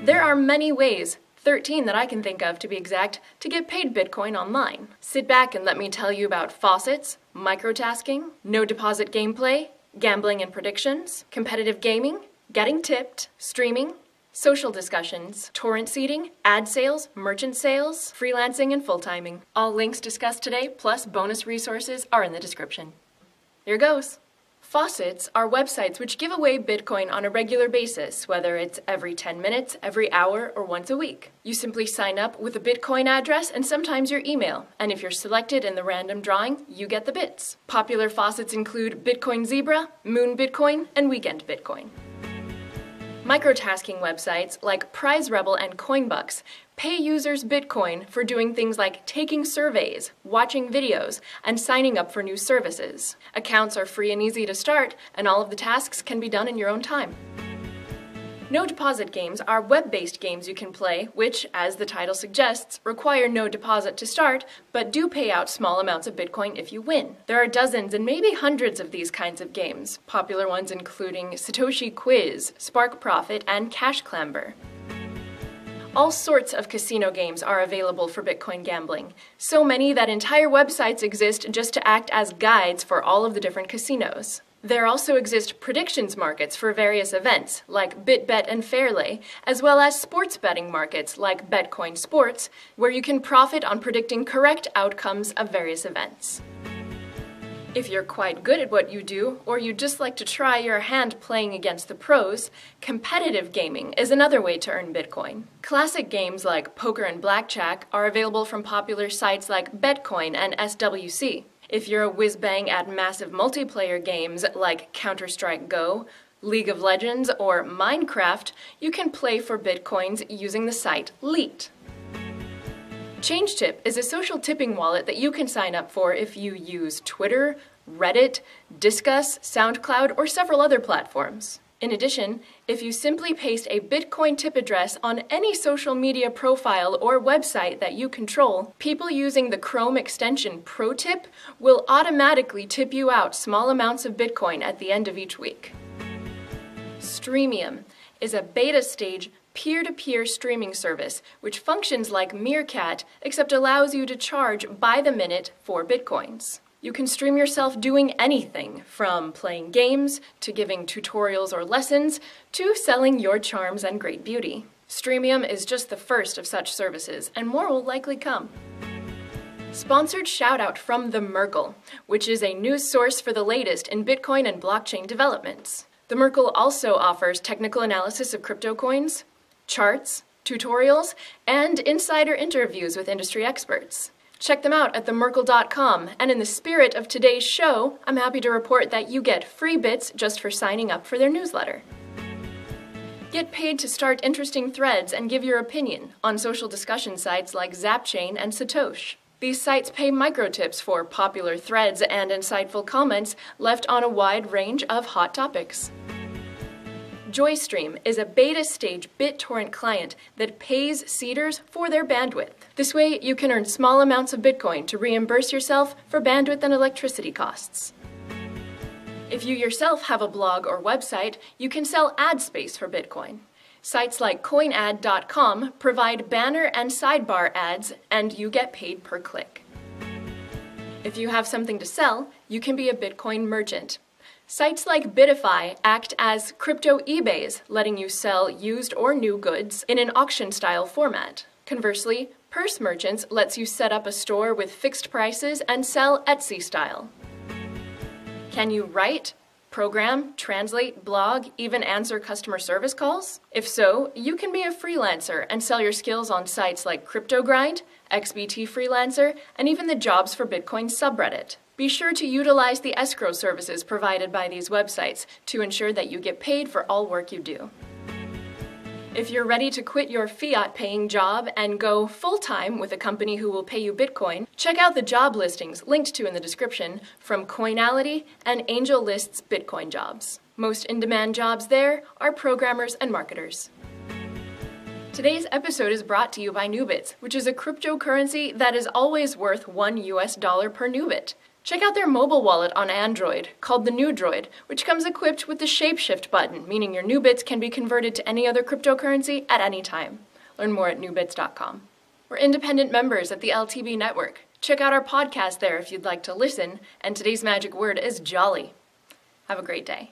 There are many ways, 13 that I can think of to be exact, to get paid Bitcoin online. Sit back and let me tell you about faucets, microtasking, no deposit gameplay, gambling and predictions, competitive gaming, getting tipped, streaming, social discussions, torrent seeding, ad sales, merchant sales, freelancing, and full-timing. All links discussed today, plus bonus resources, are in the description. Here goes. Faucets are websites which give away Bitcoin on a regular basis, whether it's every 10 minutes, every hour, or once a week. You simply sign up with a Bitcoin address and sometimes your email, and if you're selected in the random drawing, you get the bits. Popular faucets include Bitcoin Zebra, Moon Bitcoin, and Weekend Bitcoin. Microtasking websites like Prize Rebel and Coinbucks pay users Bitcoin for doing things like taking surveys, watching videos, and signing up for new services. Accounts are free and easy to start, and all of the tasks can be done in your own time. No deposit games are web-based games you can play, which, as the title suggests, require no deposit to start, but do pay out small amounts of Bitcoin if you win. There are dozens and maybe hundreds of these kinds of games, popular ones including Satoshi Quiz, Spark Profit, and Cash Clamber. All sorts of casino games are available for Bitcoin gambling, so many that entire websites exist just to act as guides for all of the different casinos. There also exist predictions markets for various events, like BitBet and Fairlay, as well as sports betting markets, like Betcoin Sports, where you can profit on predicting correct outcomes of various events. If you're quite good at what you do, or you'd just like to try your hand playing against the pros, competitive gaming is another way to earn Bitcoin. Classic games like poker and blackjack are available from popular sites like Betcoin and SWC. If you're a whiz-bang at massive multiplayer games like Counter-Strike Go, League of Legends, or Minecraft, you can play for Bitcoins using the site Leet. ChangeTip is a social tipping wallet that you can sign up for if you use Twitter, Reddit, Disqus, SoundCloud, or several other platforms. In addition, if you simply paste a Bitcoin tip address on any social media profile or website that you control, people using the Chrome extension ProTip will automatically tip you out small amounts of Bitcoin at the end of each week. Streamium is a beta stage peer-to-peer streaming service which functions like Meerkat except allows you to charge by the minute for Bitcoins. You can stream yourself doing anything, from playing games, to giving tutorials or lessons, to selling your charms and great beauty. Streamium is just the first of such services, and more will likely come. Sponsored shoutout from The Merkle, which is a news source for the latest in Bitcoin and blockchain developments. The Merkle also offers technical analysis of crypto coins, charts, tutorials, and insider interviews with industry experts. Check them out at themerkle.com, and in the spirit of today's show, I'm happy to report that you get free bits just for signing up for their newsletter. Get paid to start interesting threads and give your opinion on social discussion sites like Zapchain and Satoshi. These sites pay microtips for popular threads and insightful comments left on a wide range of hot topics. JoyStream is a beta-stage BitTorrent client that pays seeders for their bandwidth. This way, you can earn small amounts of Bitcoin to reimburse yourself for bandwidth and electricity costs. If you yourself have a blog or website, you can sell ad space for Bitcoin. Sites like coinad.com provide banner and sidebar ads, and you get paid per click. If you have something to sell, you can be a Bitcoin merchant. Sites like Bitify act as crypto eBays, letting you sell used or new goods in an auction-style format. Conversely, Purse Merchants lets you set up a store with fixed prices and sell Etsy-style. Can you write, program, translate, blog, even answer customer service calls? If so, you can be a freelancer and sell your skills on sites like CryptoGrind, XBT Freelancer, and even the Jobs for Bitcoin subreddit. Be sure to utilize the escrow services provided by these websites to ensure that you get paid for all work you do. If you're ready to quit your fiat-paying job and go full-time with a company who will pay you Bitcoin, check out the job listings linked to in the description from Coinality and AngelList's Bitcoin jobs. Most in-demand jobs there are programmers and marketers. Today's episode is brought to you by Nubits, which is a cryptocurrency that is always worth $1 per Nubit. Check out their mobile wallet on Android, called the New Droid, which comes equipped with the Shapeshift button, meaning your new bits can be converted to any other cryptocurrency at any time. Learn more at newbits.com. We're independent members of the LTB network. Check out our podcast there if you'd like to listen, and today's magic word is jolly. Have a great day.